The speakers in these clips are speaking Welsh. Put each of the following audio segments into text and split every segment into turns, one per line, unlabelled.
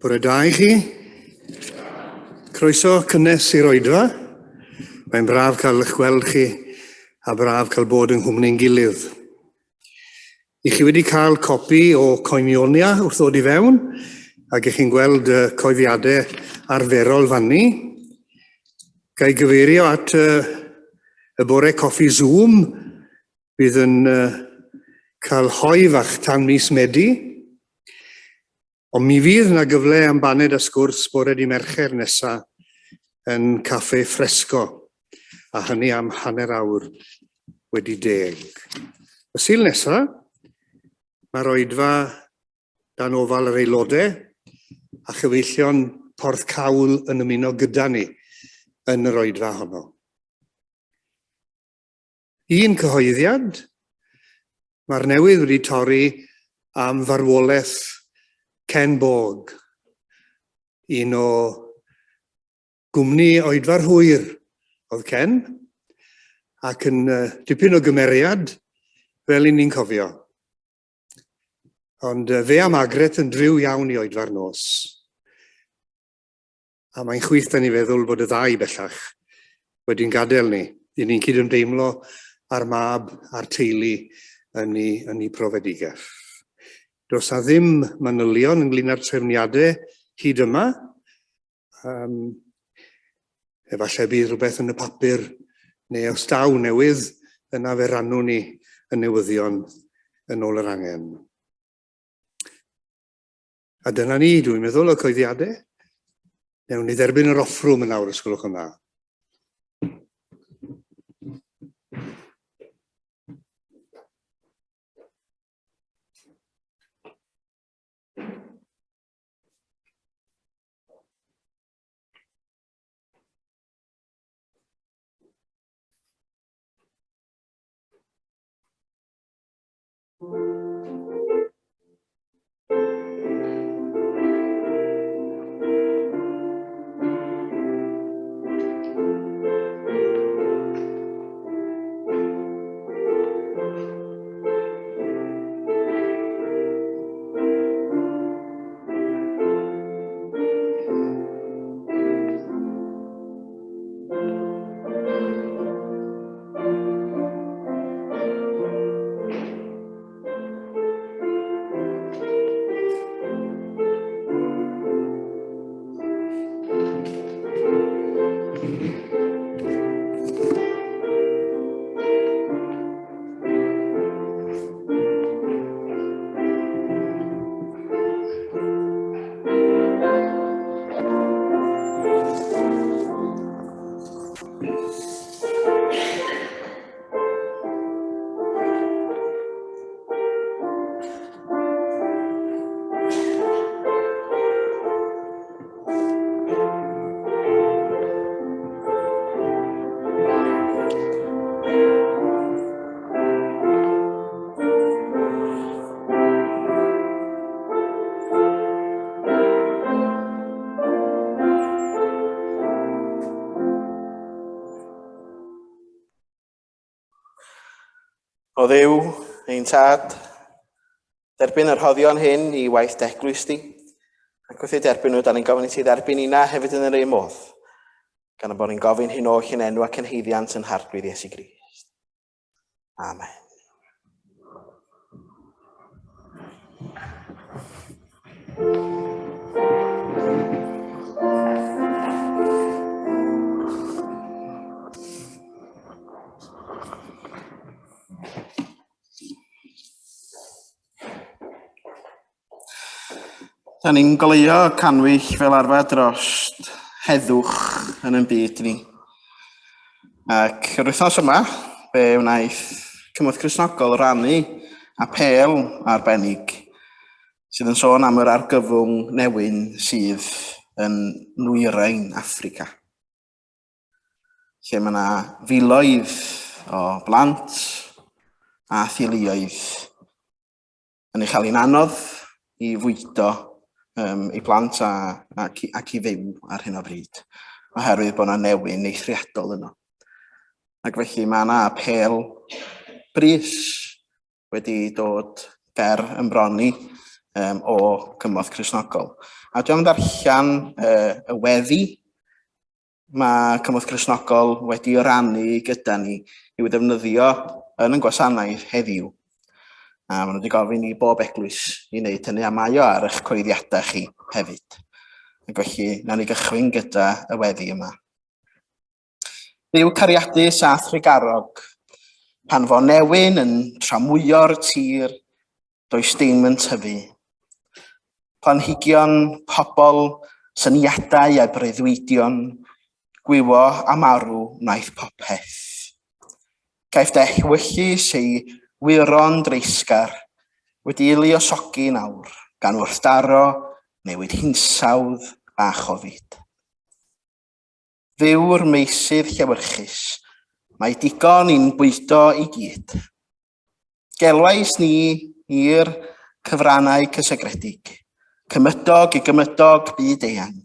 Bore da i chi. Croeso gynnes i'r Oedfa. Mae'n braf cael eich gweld chi a braf cael bod yng nghwmni'n gilydd. I chi wedi cael copi o coinionia wrth ddod i fewn ac ych chi'n gweld coeddiadau arferol fan ni. Gai gyfeirio at y bore coffi Zoom bydd yn cael hoi fach tan mis Medi. Ond mi fydd yna gyfle am baned a sgwrs bore di Mercher nesa yn caffe ffresco, a hynny am hanner awr wedi 10. Y sil nesa, mae'r Oedfa dan ofal yr aelodau a chyfeillion Porthcawl yn ymuno gyda ni yn yr Oedfa honno. Un cyhoeddiad, mae'r newydd wedi torri am farwolaeth Ken Bog, un o gwmni oedfa'r hwyr oedd Ken, ac yn dipyn o gymeriad fel i ni'n cofio. Ond fe a Magret yn driw iawn i oedfa'r nos. A mae'n chwith da ni feddwl bod y ddau bellach wedi'n gadael ni. I ni'n cydymdeimlo ar mab a'r teulu yn ei profedigaeth. Does na ddim manylion ynglyn â'r trefniadau hyd yma. Efallai bydd rhywbeth yn y papur neu os daw newydd yna fe rannwn ni y newyddion yn ôl yr angen. A dyna ni, dwi'n meddwl, y coeddiadau. Newn ni dderbyn yr offrwm yn awr, os gwelwch yn dda.
O Dduw, ein tad, derbyn yr rhoddion hyn i waith deglwys di, ac wrth ei derbyn nhw, da ni'n gofyn i ti dderbyn una hefyd yn yr un modd, gan bod ni'n gofyn hyn oll yn enw ac yn heiddiant yn harglwydd Iesu Grist. Amen. Da ni'n goleuo canwyll fel arfer dros heddwch yn ein byd ni. Ac yr wythnos yma, fe wnaeth Cymroedd Cristnogol rannu apel arbennig sydd yn sôn am yr argyfwng newyn sydd yn nwyrain Affrica. Lle mae yna filoedd o blant a theuluoedd yn ei chael hi'n anodd i fwydo eu plant ac i fyw ar hyn o bryd, oherwydd bod yna newyn eithriadol yno. Ac felly mae yna apel brys wedi dod ger ymbroni o Cymroedd Cristnogol. A dwi'n darllen y weddi mae Cymroedd Cristnogol wedi rannu gyda ni i'w ddefnyddio yn y gwasanaeth heddiw. A maen nhw wedi gofyn i bob eglwys i wneud hynny, a mae o ar eich coeddiadau chi hefyd. Ac felly, nawn ni gychwyn gyda y weddi yma. Dduw cariadus a thrigarog, pan fo newyn yn tramwyo'r tir, does dim yn tyfu. Planhigion, pobl, syniadau a breuddwydion, gwywo a marw wnaeth popeth. Caiff dechwyllus ei wiron dreisgar wedi ei luosogi nawr, gan wrthdaro newid hinsawdd a chofid. Fyw'r meysydd llewyrchus, mae digon i'n bwydo i gyd. Gelwais ni i'r cyfrannau cysegredig, cymydog i gymydog byd eang,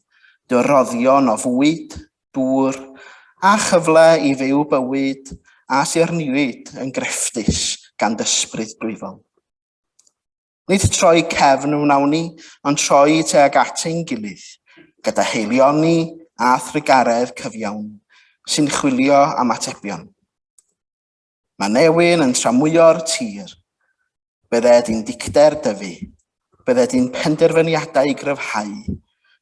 dyroddion o fwyd, dŵr, a chyfle i fyw bywyd a sirniwyd yn grefftus gan dysbryd dwyfol. Nid troi cefn wnawn ni, ond troi tuag at ein gilydd, gyda heilioni a thrigaredd cyfiawn, sy'n chwilio am atebion. Mae newyn yn tramwyo'r tir, bydde di'n dicder dyfu, bydde di'n penderfyniadau i gryfhau,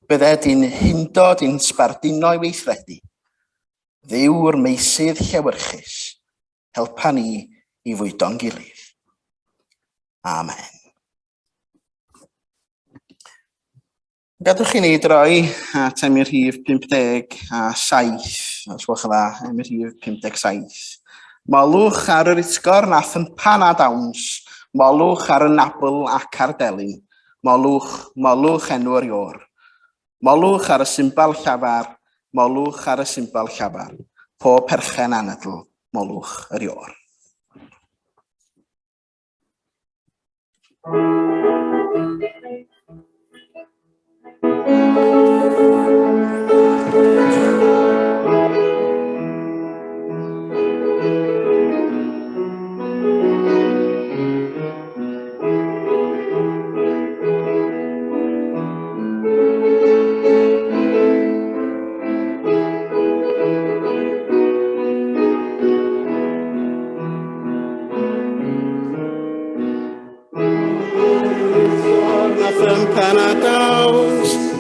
bydde di'n hyndod i'n sbardino i weithredu. Dduw'r meysydd llewyrchus, helpa ni i fwydo'n gilydd. Amen. Gadwch chi ni droi at Emyr Rhif 57, os gwelwch yn dda, Emyr Rhif 57. Molwch ar yr utgorn a thympan a dawns, molwch ar y nabl ac ar delyn, molwch enw'r ior. Molwch ar y symbol llafar, molwch ar y symbol llafar, pob perchen anadl, molwch yr ior.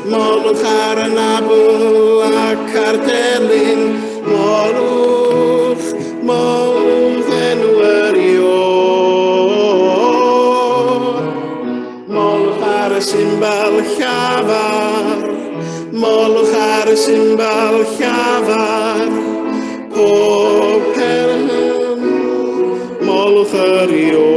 Molwch ar y nabl ac ar delyn, molwch enw'r ior. Molwch ar y symbol llafar, molwch ar y symbol llafar, pob perchen, molwch yr ior.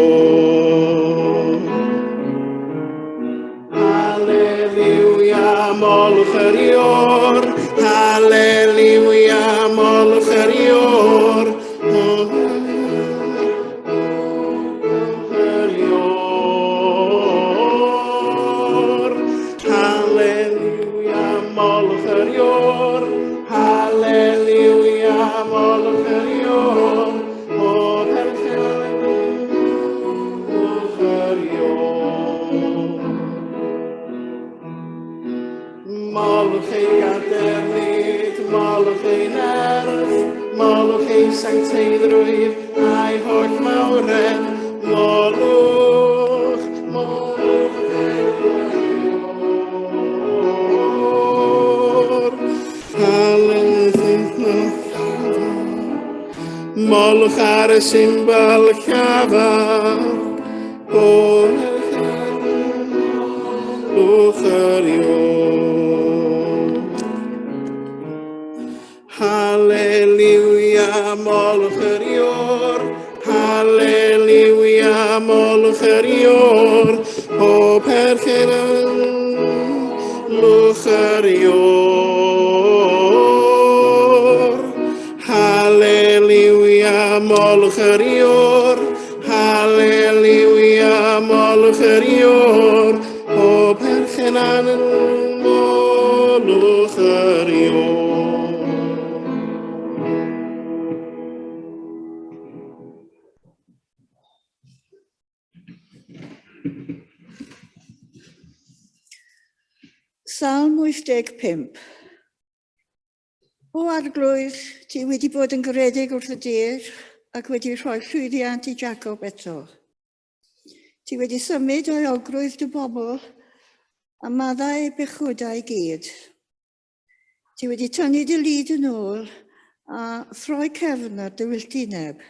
Molwch yr ior, halleluia, molwch yr ior, halleluia, molwch yr ior, halleluia, molwch yr ior, o perchen, molwch yr ior. Molwch ei gadernid, molwch ei nerth, molwch ei sancteiddrwydd a'i holl mawren, molwch enw'r ior. molch ar y symbol llafar o'r lwch yr iwn. Halleluia, molch yr iwr, halleluia, molch yr iwr, o perchen lwch yr iwr. Halleluia, molch yr iwr, halleluia, molch yr iwr, o perchen molch yr iwr.
Psalm 85. O arglwydd, ti wedi bod yn garedig wrth y dir ac wedi rhoi llwyddiant I Jacob eto. Ti wedi symud o'i olgrwydd dy bobl a maddau eu bechwdau gyd. Ti wedi tynnu dy lyd yn ôl a throi cefn ar dy wylltineb.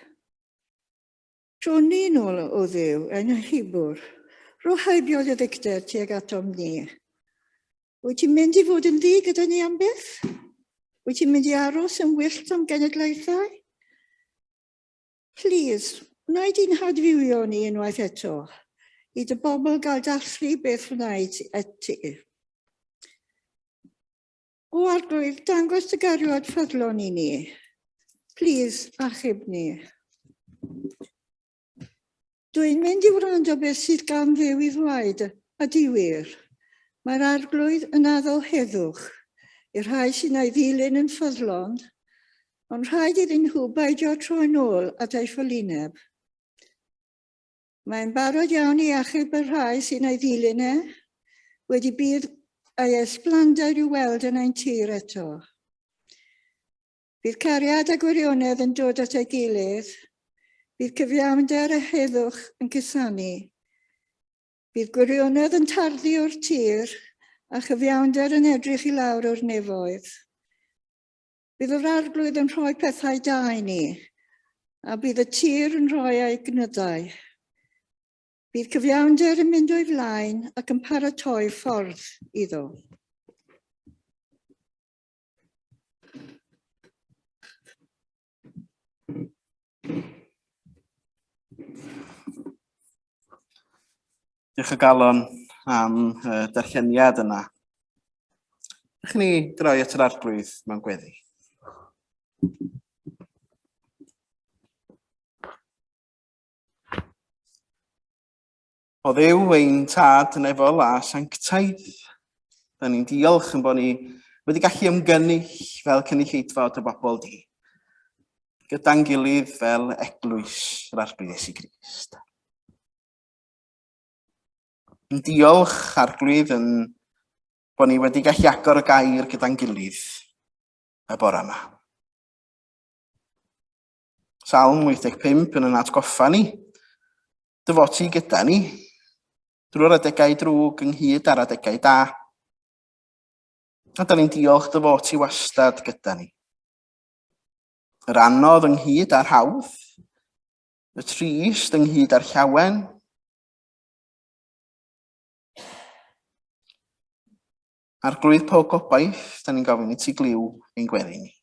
Tron ni nôl o Dduw yn y Hibwr, ro heibiodd y ddicter tuag atom ni. Wyt ti'n mynd I fod yn ddi gyda ni am byth? Wyt ti'n mynd I aros yn wyllt am genedlaethau? Please, wnaed i'n hadfywio ni unwaith eto, I dy bobl gael dathlu beth wnaed et ti. O arglwydd, dangos dy gariad ffyddlon I ni. Please, achub ni. Dwi'n mynd I wrando beth sydd gan Dduw I ddweud, a di wir. Mae'r arglwydd yn addol heddwch, i'r rhai sy'n ei ddilyn yn ffyddlon, ond rhaid iddyn nhw beidio troi nôl at ei ffylineb. Mae'n barod iawn I achub y rhai sy'n ei ddilyn wedi bydd ei esblander I weld yn ein tir eto. Bydd cariad a gwirionedd yn dod at ei gilydd, bydd cyfiawnder a heddwch yn cusanu, bydd gwirionedd yn tarddu o'r tir a chyfiawnder yn edrych I lawr o'r nefoedd. Bydd yr arglwydd yn rhoi pethau da I ni, a bydd y tir yn rhoi ei gnydau. Bydd cyfiawnder yn mynd o'i flaen ac yn paratoi ffordd iddo.
Diolch o galon am darlleniad yna. Ydych ni droi at yr arglwydd mewn gweddi. O Dduw ein tad yn efo a sanctaidd, da ni'n diolch yn bod ni wedi gallu ymgynnull fel cynulleidfa o dy bobl di, gyda'n gilydd fel eglwys yr arglwydd Iesu Grist. Yn diolch arglwydd yn bod ni wedi gallu agor y gair gyda'n gilydd y bore yma. Psalm 85 yn yn atgoffa ni, dy fod ti gyda ni, drwy'r adegau drwg ynghyd ar adegau da. A da ni'n diolch dy fod ti wastad gyda ni. Yr anodd ynghyd ar hawdd, y trist ynghyd ar llawen, arglwydd pob gobaith, da ni'n gofyn I ti gliw ein gweddi ni.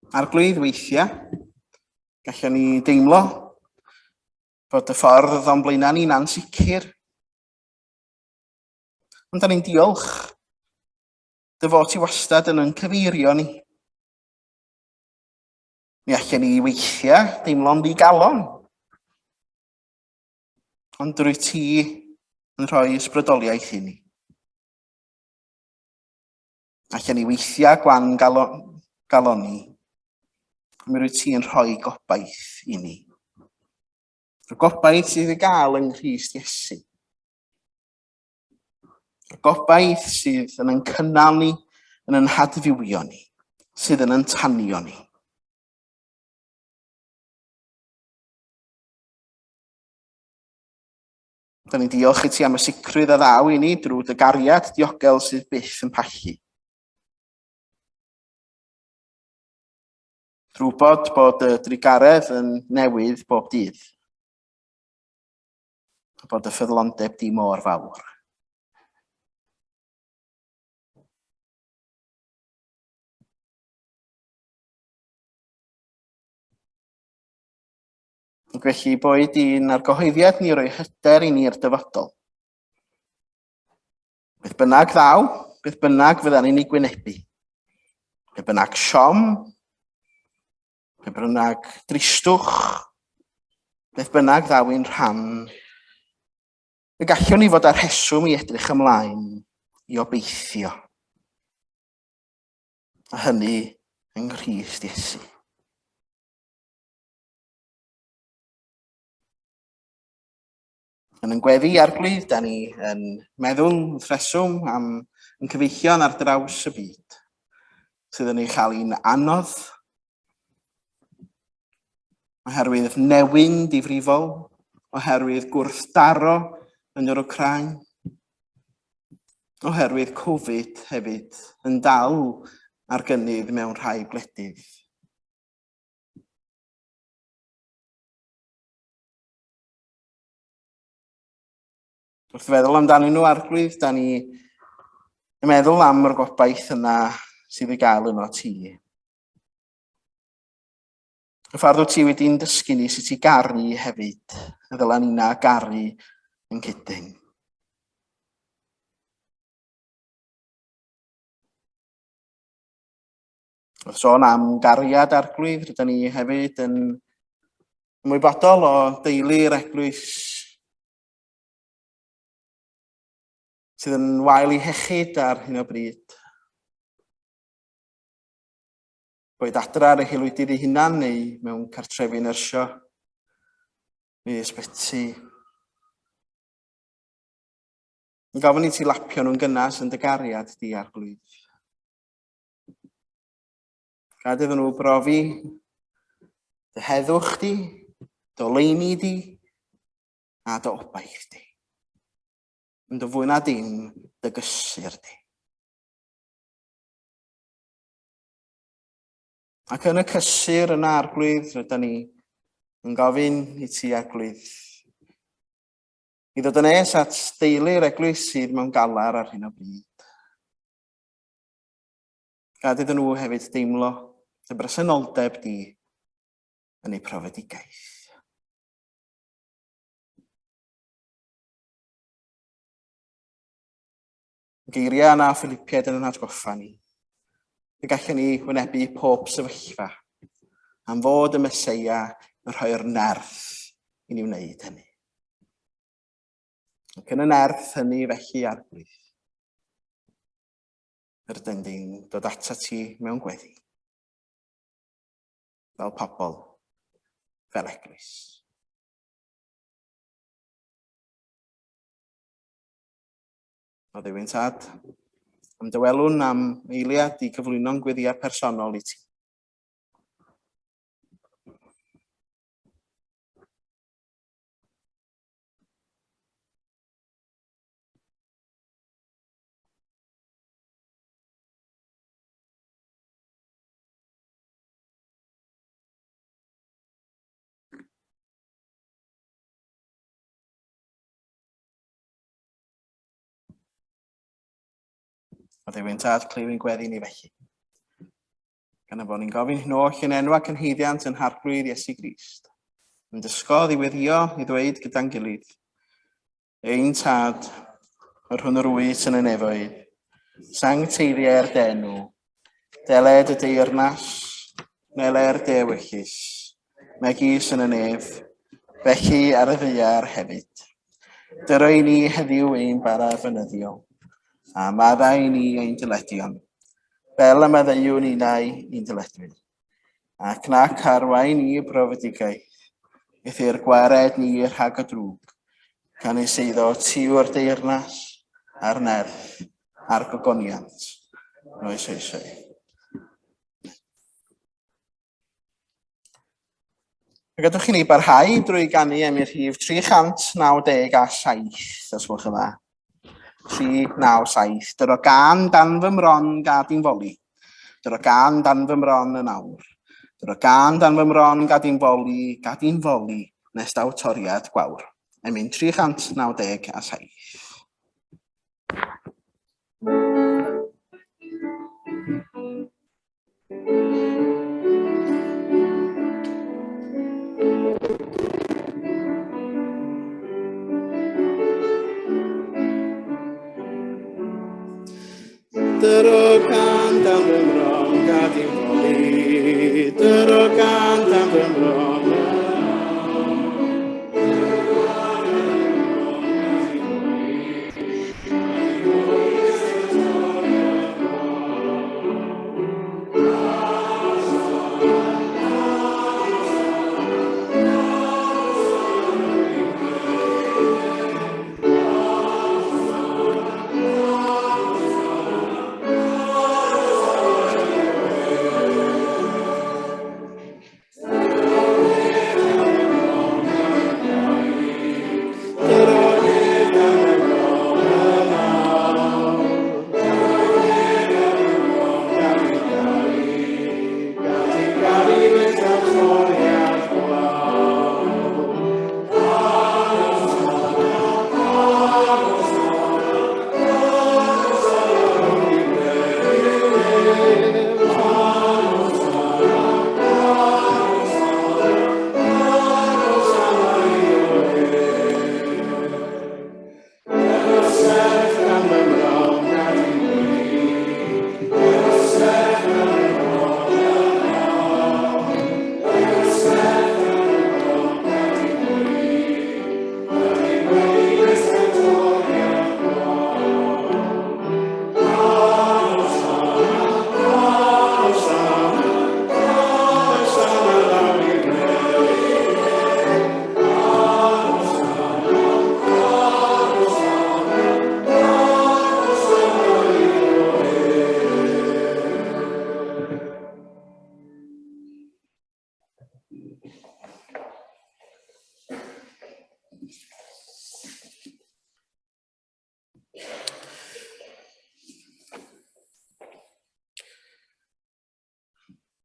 Arglwydd weithiau, gallwn ni deimlo bod y ffordd o'n blaena ni'n ansicr. Ond da ni'n diolch dy fod ti wastad yn cyfeirio ni. Mi allan ni weithiau deimlo'n ddigalon. Ond drwy ti yn rhoi ysbrydoliaeth I ni. Allan ni weithiau gwan galon ni. Mi rwy ti yn rhoi gobaith I ni. Y gobaith sydd I gael yng Nghrist Iesu. Y gobaith sydd yn cynnal ni, yn hadfywio ni, sydd yn tanio ni. Da ni'n diolch i ti am y sicrwydd a ddaw i ni drwy dy gariad diogel sydd byth yn pallu. Drwy bod y drigaredd yn newydd bob dydd. A bod y ffyddlondeb di mor fawr. Ac felly boed un argyhoeddiad ni roi hyder i ni'r dyfodol. Beth bynnag ddaw, beth bynnag fyddan ni'n ei gwynebu. Beth bynnag siom, beth bynnag dristwch, beth bynnag ddaw i'n rhan. Y gallwn ni fod ar rheswm i edrych ymlaen i obeithio. A hynny yng Nghrist Iesu. Yn gweddi arglwydd, da ni yn meddwl wrth reswm am yn cyfeillion ar draws y byd, sydd yn ei chael un anodd, oherwydd newyn difrifol, oherwydd gwrthdaro yn yr Wcrain, oherwydd Covid hefyd yn dal ar gynnydd mewn rhai gwledydd. Wrth feddwl amdanyn nhw arglwydd, da ni yn meddwl am yr gobaith yna sydd ei gael yno ti. Y ffordd wyt ti wedi'n dysgu ni sut i garu hefyd, y ddylan ni'na garu yn cydyn. Wrth sôn am gariad arglwydd, rydyn ni hefyd yn ymwybodol o deulu'r eglwys sydd yn wael i hechyd ar hyn o bryd. Boed adra ar y hilwydydd ei hunan neu mewn cartrefi nyrsio, neu ysbyty. Yn gofyn i ti lapio nhw'n gynnes yn dy gariad di arglwydd. Gad iddyn nhw brofi dy heddwch di, dy oleuni di, a dy obaith di. Yn dy fwy na dim dy gysur di. Ac yn y cysur yna arglwydd, rydyn ni yn gofyn i ti arglwydd i ddod yn nes at deulu'r eglwys sydd mewn galar ar hyn o bryd. Gad iddyn nhw hefyd deimlo dy bresenoldeb di yn eu profedigaeth. Geiriau yna Philippiaid yn atgoffa ni. Y gallwn ni wynebu pob sefyllfa am fod y Meseia yn rhoi'r nerth i ni wneud hynny. Ac yn y nerth hynny felly arglwydd, rydyn ni'n dod ata ti mewn gweddi, fel pobl, fel eglwys. O Dduw ein Tad, am dywelwn am eiliad i gyflwyno'n gweddiad personol i ti. O Dduw ein Tad, cliw ein gweddi ni felly. Gan y bod ni'n gofyn hyn oll yn enwa cynhyddiant yn harglwydd Iesu Grist. Yn dysgodd i weddio i ddweud gyda'n gilydd. Ein Tad, yr hwn yr wys yn y nefoedd, sancteiddio'r denw, deled y deyrnas, neler dewyllus, megis yn y nef, felly ar y ddaear hefyd. Dyroi ni heddiw ein bara fynyddiol, a maddau ni ein dyledion, fel y maddeuwn unau ein dyledwyr, ac nac arwain ni profedigaeth, eithyr gwared ni rhag y drwg, gan ei seiddo tiw'r deyrnas, a'r nerth, a'r gogoniant, oes oesau. Fe gadwch chi ni barhau drwy ganu am i'r rhif 397, os gwelwch yn dda. 397. Dyro gan dan fy mron gad i'n foli. Dyro gan dan fy mron yn awr. Dyro gan dan fy mron gad i'n foli, nes daw toriad gwawr. Emyn 397. Dyro gan dan fy mron gad i'n foli. Dyro gan dan fy mron yn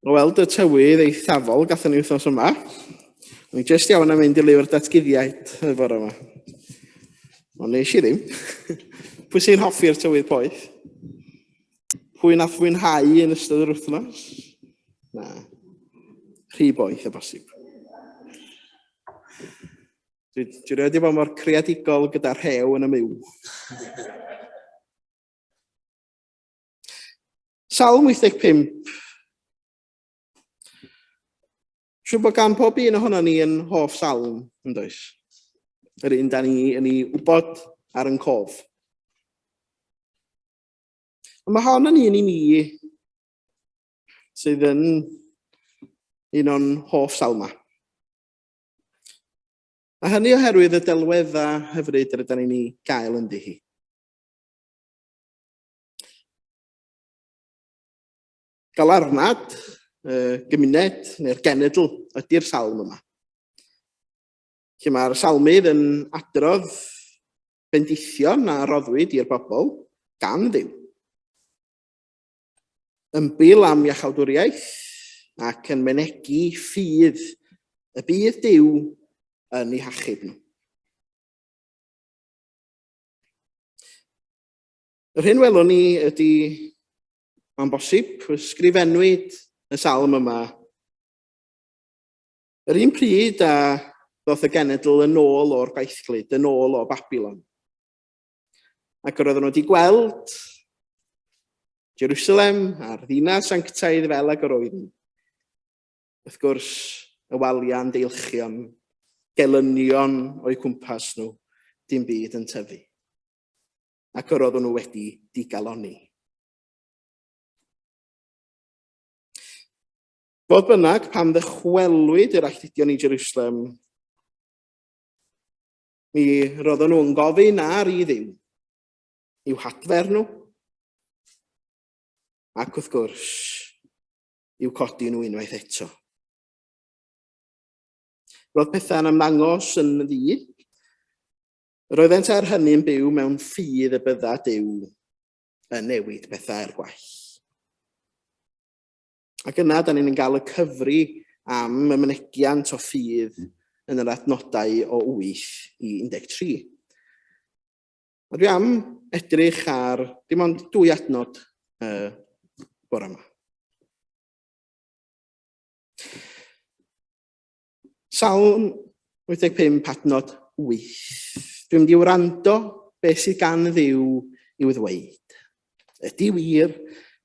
o weld y tywydd eithafol gathon ni wythnos yma. Ni jyst iawn am mynd i lyfr datguddiaid y bore yma. Ond nes i ddim. Pwy sy'n hoffi'r tywydd poeth? Pwy nath fwynhau yn ystod yr wythnos? Na. Rhy boeth y bosib. Dwi rhaid i fod mor creadigol gyda'r rhew yn y myw. Salm 85. Siwr bod gan pob un ohono ni yn hoff salm, yn does? Yr un da ni yn ei wybod ar yn cof. Mae hon yn un i ni sydd yn un o'n hoff salma. A hynny oherwydd y delweddau hyfryd yr ydyn ni'n gael ynddi hi. Galarnad, gymuned neu'r genedl ydy'r salm yma. Lle mae'r salmydd yn adrodd bendithion a roddwyd i'r bobl gan Dduw. Ymbil am iachawdwriaeth ac yn mynegi ffydd y bydd Duw yn eu hachub nhw. Yr hyn welwn ni ydy, mae'n bosib, ysgrifennwyd y salm yma yr un pryd a ddoth y genedl yn ôl o'r gaethglyd, yn ôl o Babylon. Ac roedden nhw wedi gweld Jerusalem a'r ddinas sanctaidd fel ag yr oedd. Wrth gwrs, y walia'n deilchion, gelynion o'i cwmpas nhw, dim byd yn tyfu. Ac roedden nhw wedi digaloni. Fodd bynnag, pam ddychwelwyd yr alltudion i Jerusalem, mi roedden nhw'n gofyn ar i Dduw, i'w hadfer nhw, ac wrth gwrs, i'w codi nhw unwaith eto. Roedd pethau'n ymddangos yn ddi. Roeddent ar hynny yn byw mewn ffydd y bydda Duw yn newid pethau gwell. Ac yna, da ni'n cael y cyfri am y mynegiant o ffydd yn yr adnodau o 8 i 13. A dwi am edrych ar dim ond 2 adnod bore yma. Salm 85, adnod 8. Dwi'n mynd i wrando beth sydd gan Dduw i'w ddweud. Ydy wir,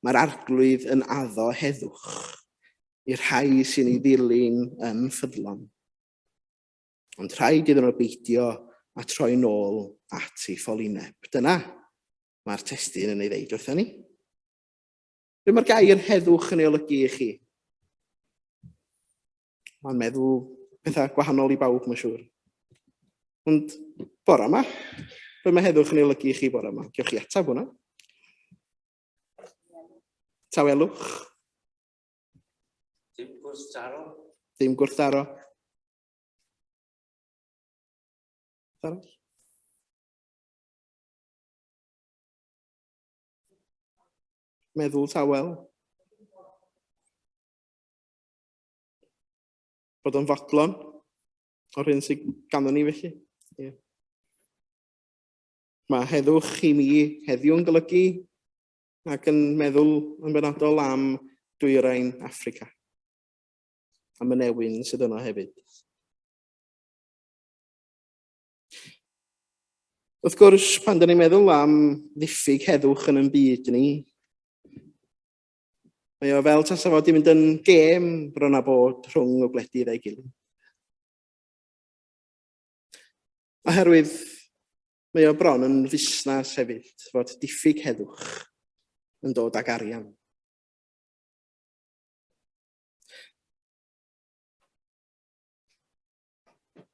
mae'r arglwydd yn addo heddwch i'r rhai sy'n ei ddilyn yn ffyddlon. Ond rhaid iddyn nhw beidio a troi nôl at ei pholineb. Dyna mae'r testun yn ei ddeud wrthyn ni. Be mae'r gair heddwch yn ei olygu i chi? Mae'n meddwl pethau gwahanol i bawb, mae'n siŵr. Ond bore yma, be mae heddwch yn ei olygu i chi bore yma? Gewch chi atab hwnna? Tawelwch?
Dim gwrthdaro.
Dim gwrthdaro. Meddwl tawel. Bod yn fodlon o'r hyn sy'n ganddo ni felly. Yeah. Mae heddwch i mi heddiw yn golygu ac yn meddwl yn benodol am dwyrain Affrica. Am y newyn sydd yno hefyd. Wrth gwrs, pan da ni'n meddwl am ddiffyg heddwch yn ein byd ni, mae o fel tasa fod i mynd yn gêm bron a bod rhwng y gwledydd a'i gilydd. Oherwydd, mae o bron yn fusnas hefyd, fod diffyg heddwch yn dod ag arian.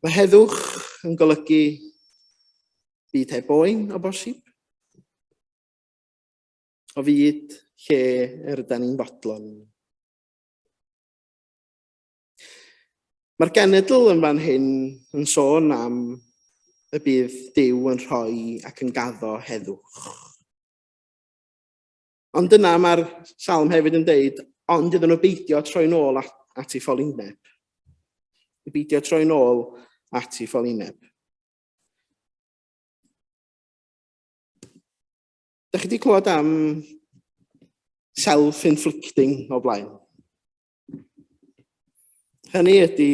Mae heddwch yn golygu byd heb boen o bosib. O fyd lle ydyn ni'n fodlon. Mae'r genedl yn fan hyn yn sôn am y bydd Duw yn rhoi ac yn gaddo heddwch. Ond dyna mae'r salm hefyd yn deud, ond iddyn nhw beidio troi nôl at ei pholineb. Beidio troi nôl at ei pholineb. Dach chi wedi clywed am self-inflicting o blaen? Hynny ydy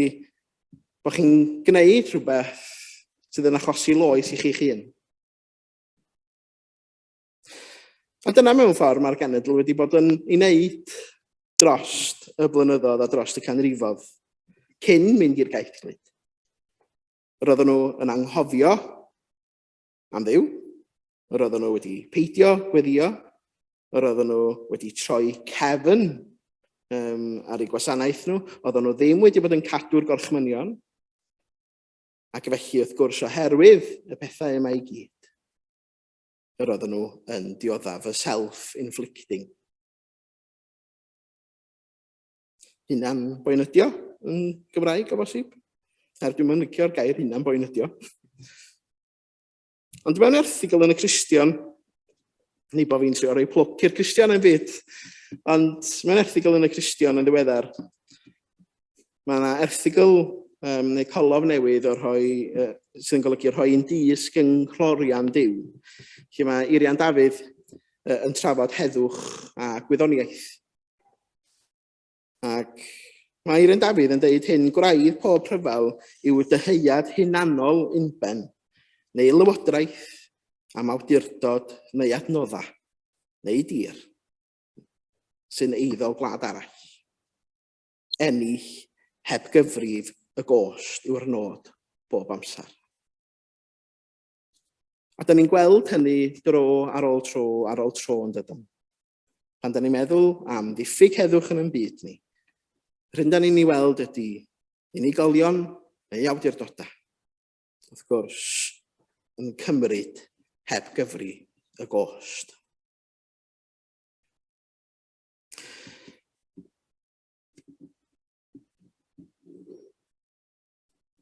bod chi'n gwneud rhywbeth sydd yn achosi loes i chi'ch hun. A dyna mewn ffordd mae'r genedl wedi bod yn ei wneud drost y blynyddoedd a drost y canrifoedd cyn mynd i'r gaethlyd. Roedden nhw yn anghofio am Dduw, roedden nhw wedi peidio gweddio, roedden nhw wedi troi cefn ar eu gwasanaeth nhw, oedden nhw ddim wedi bod yn cadw'r gorchmynion, ac felly wrth gwrs oherwydd y pethau yma i gyd, roedden nhw yn dioddaf y self-inflicting. Hunan boenydio yn Gymraeg o bosib. Dwi'n mynd licio'r gair hunan boenydio. Ond mewn erthigol yn y Cristion, ni bo fi'n trio rhoi plwc i'r Cristion yn byd, ond mewn erthigol yn y Cristion yn ddiweddar, mae yna erthigol neu colof newydd sydd yn golygu rhoi yn disg yng nghlorian Duw, lle mae Irian Dafydd yn trafod heddwch a gwyddoniaeth. Ac mae Irian Dafydd yn deud hyn, gwraidd pob rhyfel yw dyheuad hunanol unben, neu lywodraeth am awdurdod neu adnodda, neu dir, sy'n eiddo gwlad arall. Ennill heb gyfrif y gost yw'r nod bob amser. A da ni'n gweld hynny dro ar ôl tro yn dydyn. Pan da ni'n meddwl am ddiffyg heddwch yn ein byd ni, rhywun da ni'n ei weld ydy unigolion neu awdurdodau. Wrth gwrs, yn cymryd heb gyfri y gost.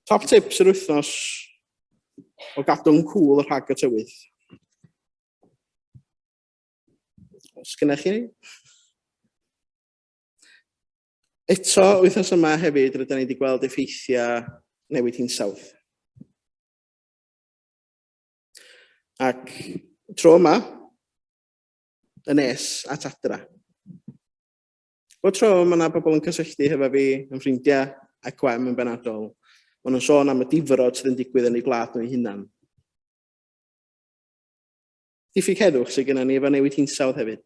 Top tips yr wythnos o gadw'n cŵl rhag y tywydd. Os gynnech chi? Eto, wythnos yma hefyd, rydyn ni wedi gweld effeithiau newid hinsawdd. Ac tro yma, y nes at adra. O tro, mae yna bobl yn cysylltu hefo fi yn ffrindiau ac gwem yn benodol. Maen nhw'n sôn am y difrod sydd yn digwydd yn ei gwlad nhw'n hunan. Diffyg heddwch sydd gennym ni efo newid hinsawdd hefyd.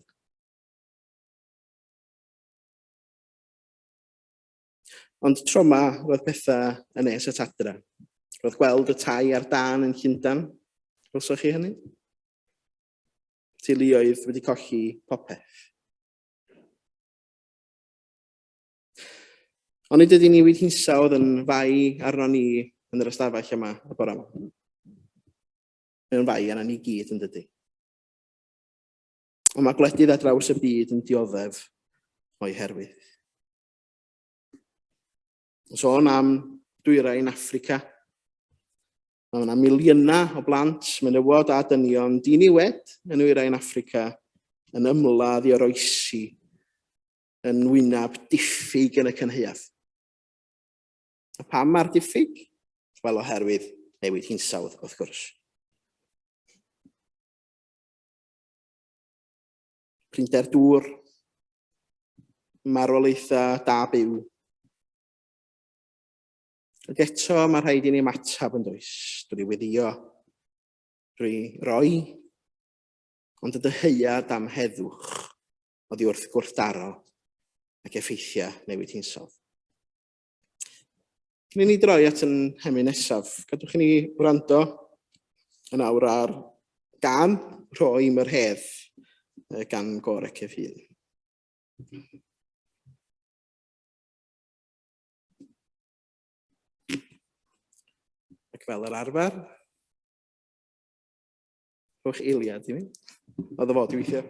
Ond tro yma, roedd pethau yn nes at adra. Roedd gweld y tai ar dan yn Llundain. Gwelsoch chi hynny? Teuluoedd wedi colli popeth. Ond nid ydy newid hinsawdd yn fai arno ni yn yr ystafell yma y bore yma. Mae'n fai arno ni gyd yn dydy. Ond mae gwledydd ar draws y byd yn dioddef o'i herwydd. Sôn am dwyrain Affrica. Mae yna miliynau o blant, menywod a dynion diniwed yn dwyrain Affrica yn ymladd i oroesi yn wyneb diffyg yn y cynheuaeth. A pam mae'r diffyg? Wel, oherwydd newid hinsawdd, wrth gwrs. Prinder dŵr, marwolaethau da byw. Ac eto mae rhaid i ni ymatab yn does. Drwy weddio, drwy roi, ond y dyheuad am heddwch oddi wrth gwrthdaro ac effeithiau newid hinsawdd. Cyn i ni droi at yn hemi nesaf, gadwch i ni wrando yn awr ar gan rhoi my'r hedd gan Gorec ef hun. Ac fel yr arfer, rhowch eiliad i mi. Oedd y fod i weithio.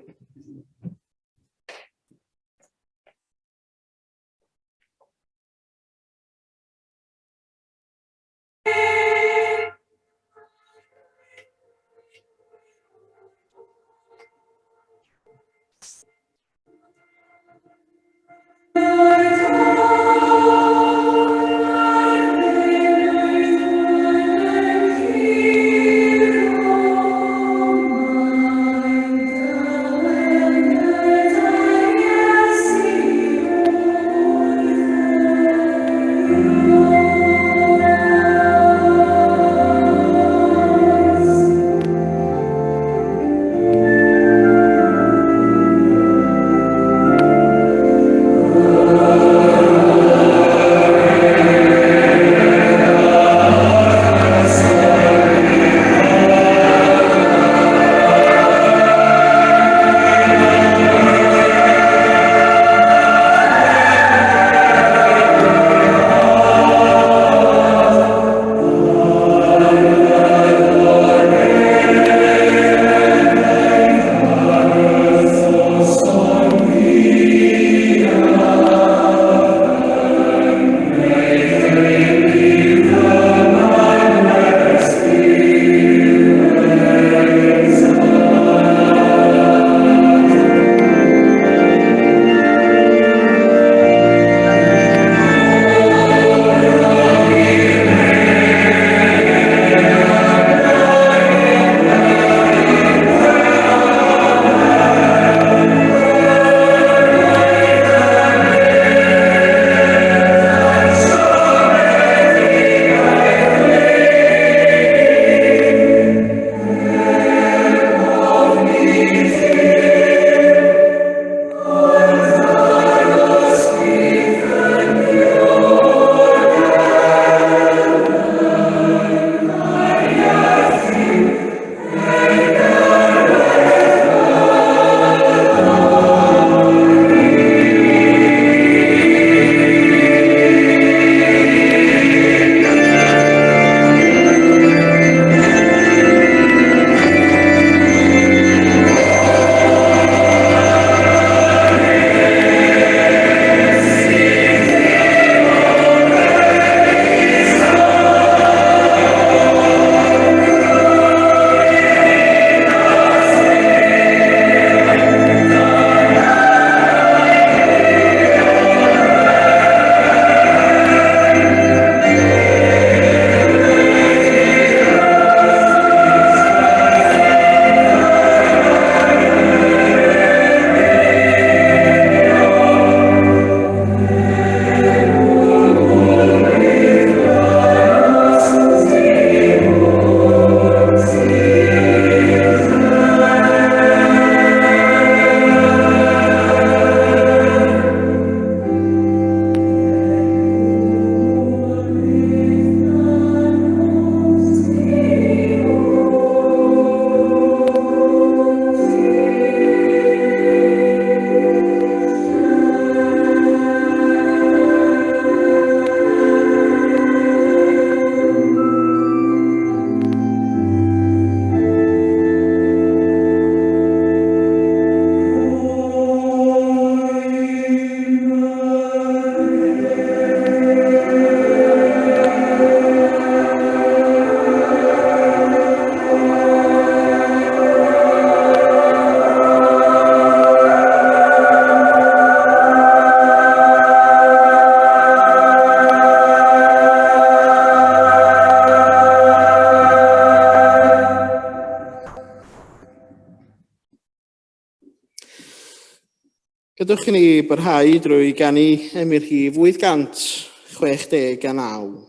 Byddwch chi ni barhau drwy ganu Emyr Hif 869.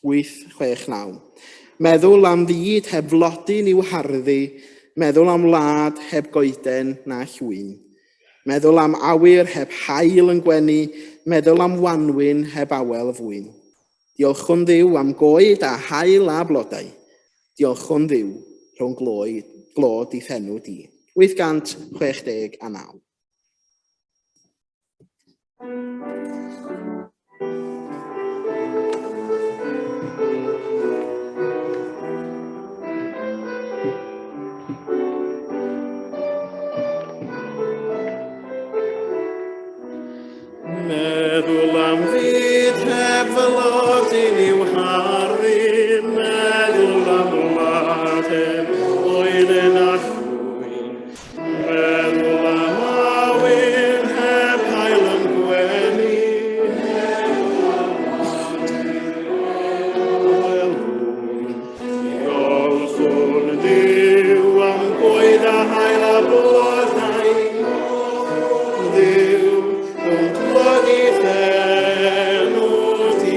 869. Meddwl am fyd heb flodyn i'w harddu, meddwl am wlad heb goeden na llwyn. Meddwl am awyr heb hael yn gwenu, meddwl am wanwyn heb awel fwyn. Diolchwn Dduw am goed a hael a blodau. Diolchwn Dduw rhwng glod i thenw di. 869.
Meddwl am fyd heb flodyn i'w harru, meddwl am wlad heb oeden a llwyn. Meddwl am awyr heb hael yn gwenu, meddwl am awel fwyn. Diolchwn Dduw am goed a hael a blodau, Dduw rhwng glod i thenw di.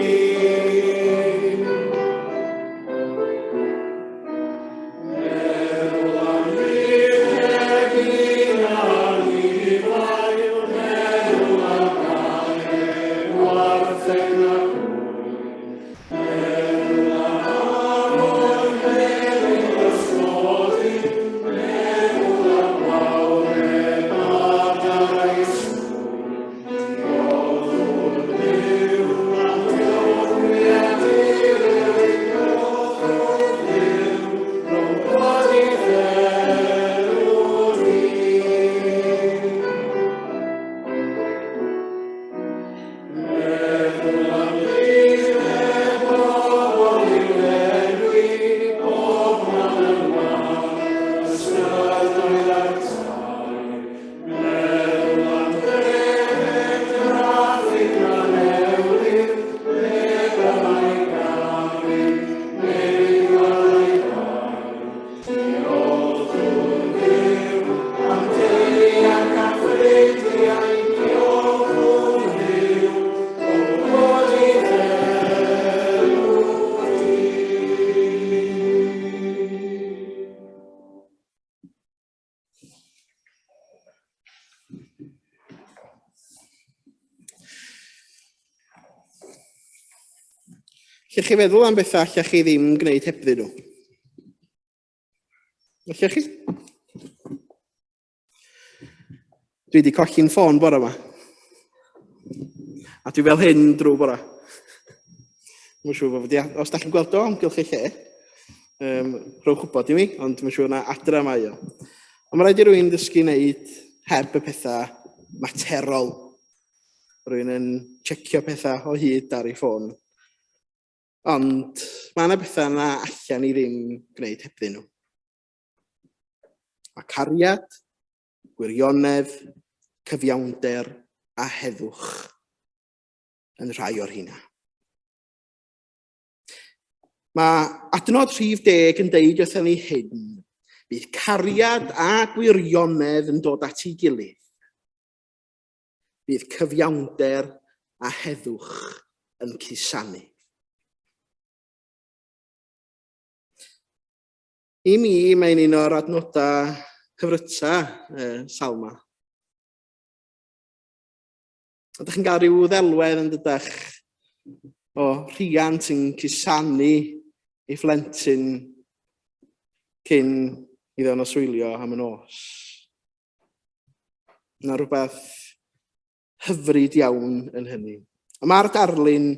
Meddwl am fyd heb un anifail, meddwl am gael gwartheg na gwyn. Meddwl am afon heb i'w ysgodi, meddwl am wawr heb adael swyn.
Allech chi feddwl am bethau allech chi ddim gwneud hebddyn nhw? Allech chi? Dwi wedi colli'n ffôn bore yma. A dwi fel hyn drwy bore. Mae'n siŵr bod os da chi'n gweld o, amgylch eich lle, rhowch wybod i mi, ond mae'n siŵr na adra mae o. Ond mae rhaid i rywun ddysgu wneud heb y pethau materol. Rwy'n yn checio pethau o hyd ar ei ffôn. Ond mae yna bethau yna allan i ddim gwneud hebddyn nhw. Mae cariad, gwirionedd, cyfiawnder a heddwch yn rhai o'r hynna. Mae adnod rhif 10 yn deud wrthyn ni hyn, bydd cariad a gwirionedd yn dod at ei gilydd. Bydd cyfiawnder a heddwch yn cusanu. I mi, mae'n un o'r adnodau hyfryta salma. Ydych chi'n cael rhyw ddelwedd yn dydach o rhiant yn cusanu ei phlentyn cyn iddo noswylio am y nos. Yna rhywbeth hyfryd iawn yn hynny. A mae'r darlun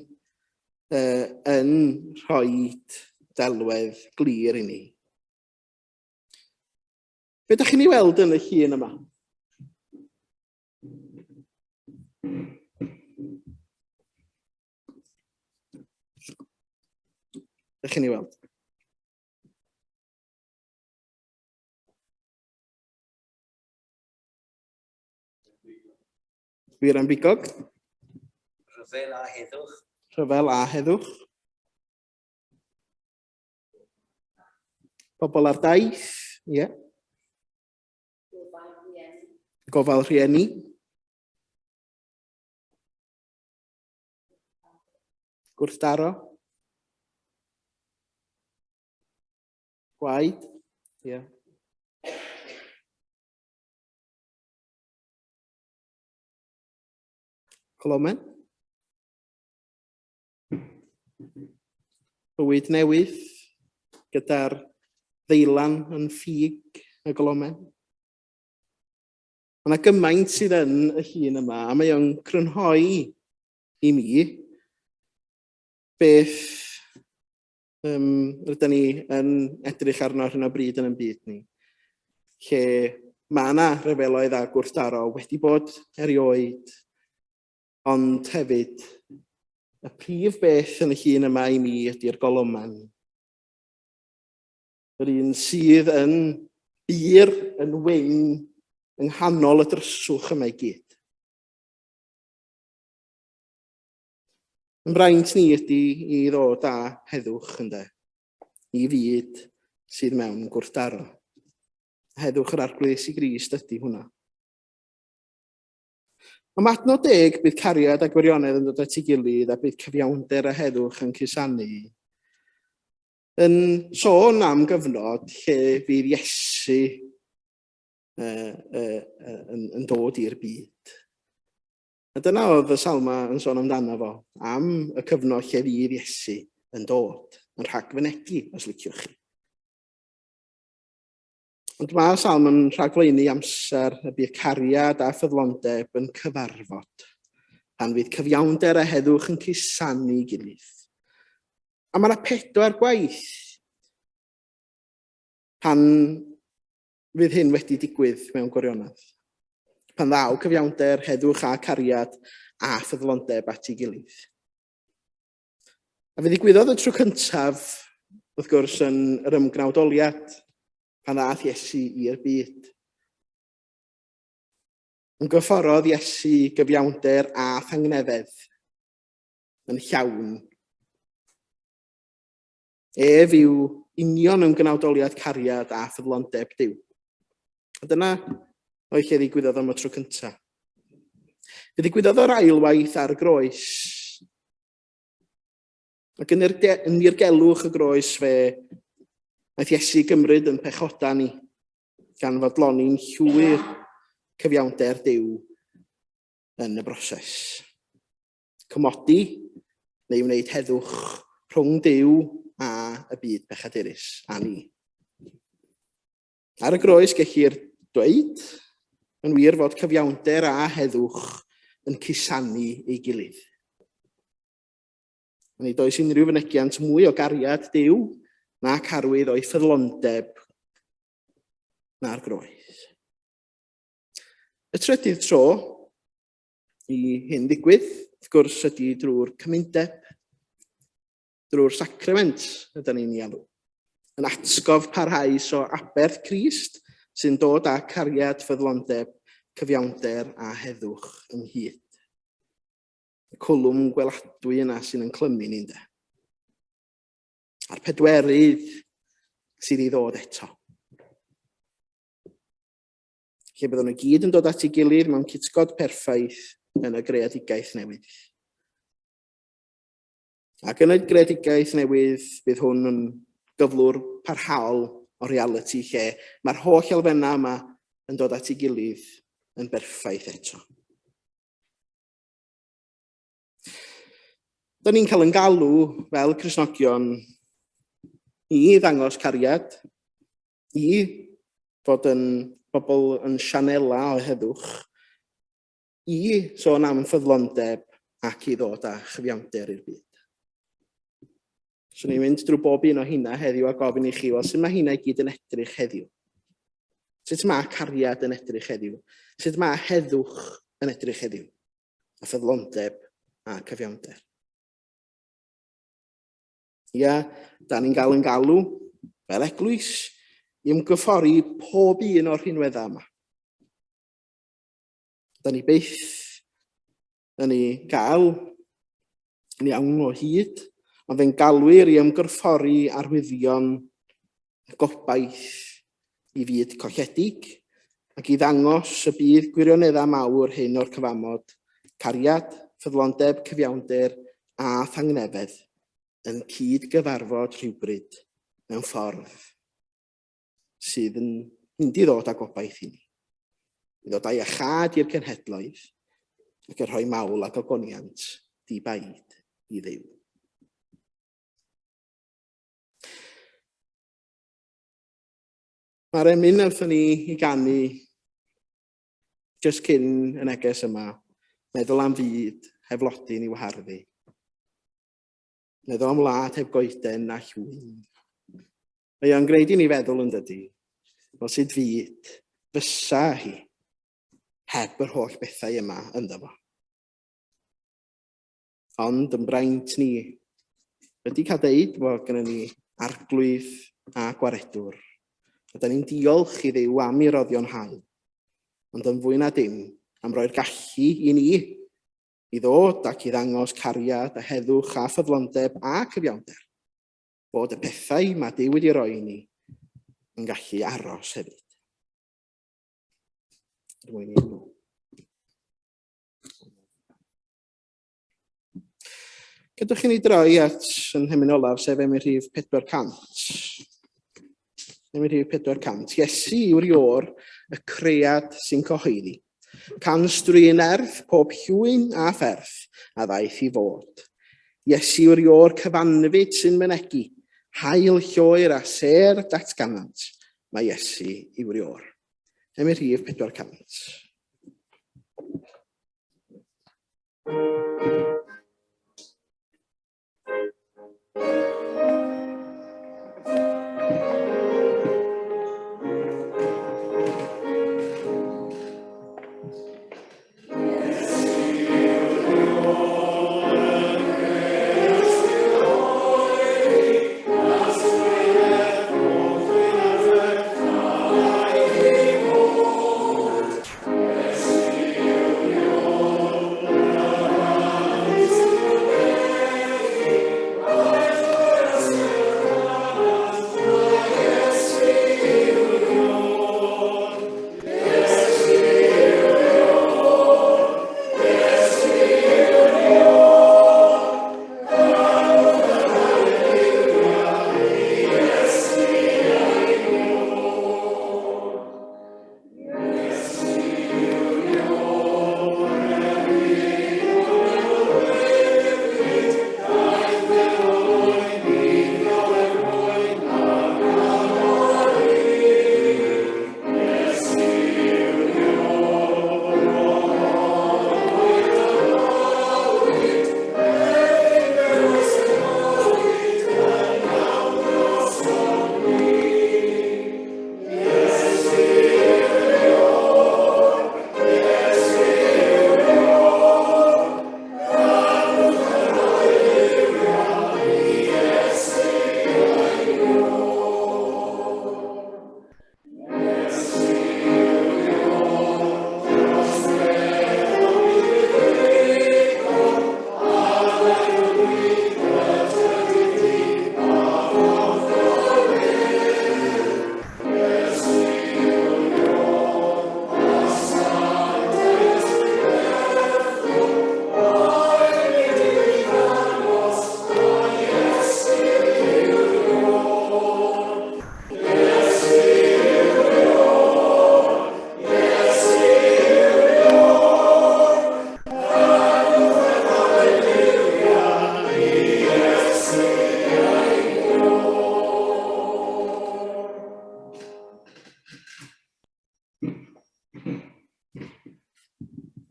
yn rhoi delwedd glir i ni. Be ydych chi'n ei weld yn y llun yma? Ydych chi'n ei weld? Wir am bigog?
Rhyfel a heddwch.
Rhyfel a heddwch. Pobl ar daith, ie.
Gofal rhieni.
Gofal rhieni. Gwrthdaro? Gwaed? Ie. Colomen? Bywyd newydd gyda'r ddeilan yn ffug y golomen. Mae yna gymaint sydd yn y llun yma, a mae o'n crynhoi i mi beth rydyn ni yn edrych arno ar hyn o bryd yn byd ni, lle mae yna refeloedd a gwrthdaro wedi bod erioed, ond hefyd y prif beth yn y llun yma i mi ydy'r goloman. Yr un sydd yn bir, yn wyn, yng nghanol y dryswch yma i gyd. Yn braint ni ydy i ddod â heddwch ynde, i fyd sydd mewn gwrthdaro. Heddwch yr arglwys i Grist ydy hwnna. Am adnod 10 bydd cariad a gwirionedd yn dod at ei gilydd a bydd cyfiawnder a heddwch yn cusanu. Yn sôn am gyfnod lle fydd Iesu yn dod i'r byd. A dyna oedd y salma yn sôn amdano fo, am y cyfnod lle fydd Iesu yn dod, yn rhagfynegu, os liciwch chi. Ond mae'r salm yn rhagflaenu amser y bydd cariad a ffyddlondeb yn cyfarfod, pan fydd cyfiawnder a heddwch yn cusanu gilydd. A mae yna 4 gwaith pan fydd hyn wedi digwydd mewn gwirionedd. Pan ddaw cyfiawnder, heddwch a cariad a ffyddlondeb at ei gilydd. A fe ddigwyddodd y tro cyntaf, wrth gwrs, yn yr ymgnawdoliad, pan ddaeth Iesu i'r byd. Yn gyfforodd Iesu gyfiawnder a thangnefedd yn llawn. Ef yw union ymgnawdoliad cariad a ffyddlondeb Duw. A dyna oedd lle ddigwyddodd am y tro cyntaf. Fe ddigwyddodd o'r ail waith ar y groes. Ac yn irgelwch y groes fe, naeth Iesu gymryd yn pechoda ni, gan fodloni'n llwyr cyfiawnder Duw yn y broses. Cymodi neu wneud heddwch rhwng Duw a y byd bechadurus, a ni. Ar y groes gellir dweud yn wir fod cyfiawnder a heddwch yn cusanu ei gilydd. Nid oes unrhyw fynegiant mwy o gariad Duw nac arwydd o'i ffyddlondeb na'r groes. Y trydydd tro i hyn ddigwydd, wrth gwrs, ydy drwy'r cymundeb, drwy'r sacrament ydyn ni'n ei alw. Yn atgof parhaus o aberth Crist sy'n dod â cariad, ffyddlondeb, cyfiawnder a heddwch ynghyd. Y cwlwm gweladwy yna sy'n yn clymu ni'n de. A'r pedwerydd sydd i ddod eto. Lle byddwn nhw gyd yn dod at ei gilydd mewn cytgod perffaith yn y greadigaeth newydd. Ac yn y greadigaeth newydd bydd hwn yn gyflwr parhaol o reality lle mae'r holl elfennau yma yn dod at ei gilydd yn berffaith eto. Da ni'n cael yn galw fel Cristnogion i ddangos cariad, i fod yn bobl yn sianela o heddwch, i sôn am ffyddlondeb ac i ddod â chyfiawnder i'r byd. So ni'n mynd drwy bob un o hynna heddiw a gofyn i chi, wel, sut mae hynna i gyd yn edrych heddiw? Sut mae cariad yn edrych heddiw? Sut mae heddwch yn edrych heddiw? A ffyddlondeb a cyfiawnder. Ia, da ni'n gael yn galw fel eglwys i ymgyffori pob un o'r rhinweddau yma. Da ni byth yn ei gael yn iawn o hyd, ond fe'n galwyr i ymgyrffori arwyddion gobaith i fyd colledig ac i ddangos y bydd gwirioneddau mawr hyn o'r cyfamod, cariad, ffyddlondeb, cyfiawnder a thangnefedd yn cyd-gyfarfod rhywbryd mewn ffordd sydd yn mynd i ddod â gobaith i ni. I ddod â iachad i'r cenhedloedd ac yn rhoi mawl ag ogoniant dibaid i Dduw. Mae'r emyn wrthon ni i ganu jyst cyn y neges yma, meddwl am fyd heb lodyn i waharddu. Meddwl am wlad heb goeden a llwyn. Mae o'n gwneud i ni feddwl yn dydy, o sut fyd fysa hi heb yr holl bethau yma ynddo fo. Ond yn braint ni, wedi cael deud bod gennym ni arglwydd a gwaredwr. A da ni'n diolch i Dduw am ei roddion hael, ond yn fwy na dim am roi'r gallu i ni i ddod ac i ddangos cariad a heddwch a ffyddlondeb a cyfiawnder, bod y pethau mae Duw wedi roi i ni yn gallu aros hefyd. Gydwch chi ni droi at yn hymyn olaf, sef emyn rhif 400. Emyn rhif 400. Iesu yw'r ior y cread sy'n cyhoeddi. Can stryn erth pob llwyn a pherth a ddaeth i fod. Iesu yw'r ior cyfanfyd sy'n mynegu. Hael lloer a ser datganant. Mae Iesu yw'r ior. Emyn rhif 400.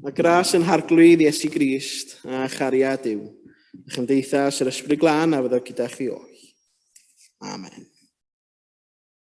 Mae gras yn harglwydd Iesu Grist a chariad Duw, a chymdeithas yr ysbryd glân a fyddai gyda chi oll. Amen.